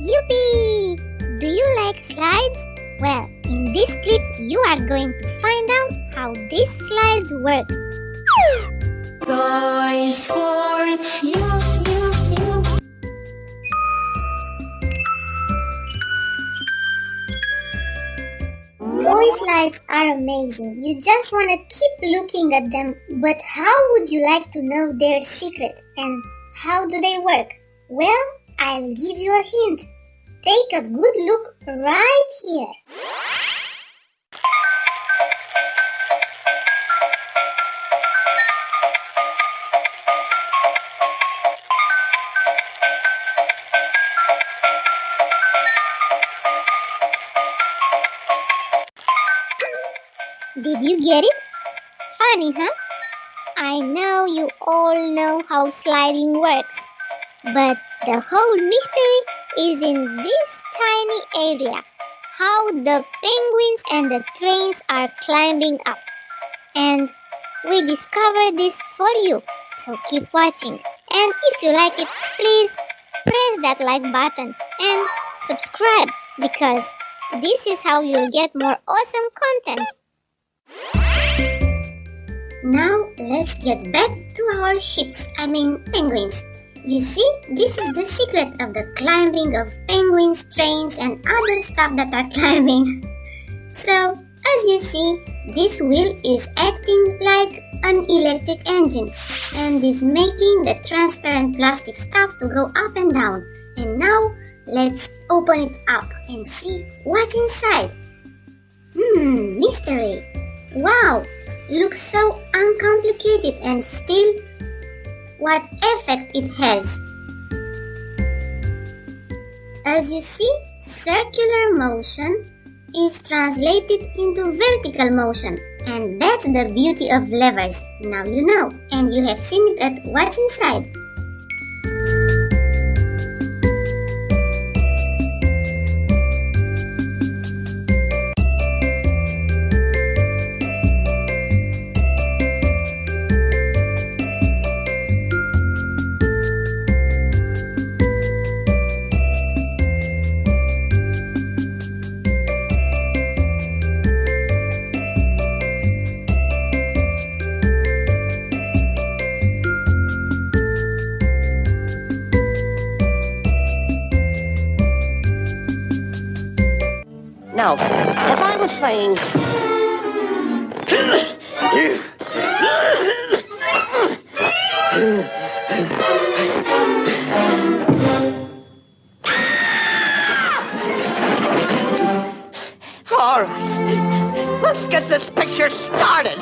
Yippee! Do you like slides? Well, in this clip, you are going to find out how these slides work. Toys for you. Toy slides are amazing. You just want to keep looking at them. But how would you like to know their secret? And how do they work? Well, I'll give you a hint. Take a good look right here. Did you get it? Funny, huh? I know you all know how sliding works, but the whole mystery is in this tiny area, how the penguins and the trains are climbing up. And we discovered this for you, so keep watching. And if you like it, please press that like button and subscribe, because this is how you'll get more awesome content. Now let's get back to our penguins. You see, this is the secret of the climbing of penguins, trains, and other stuff that are climbing. So, as you see, this wheel is acting like an electric engine and is making the transparent plastic stuff to go up and down. And now, let's open it up and see what's inside. Mystery. Wow, looks so uncomplicated, and still, what effect it has. As you see, circular motion is translated into vertical motion, and that's the beauty of levers. Now you know, and you have seen it at what's inside. Now, as I was saying... All right, let's get this picture started.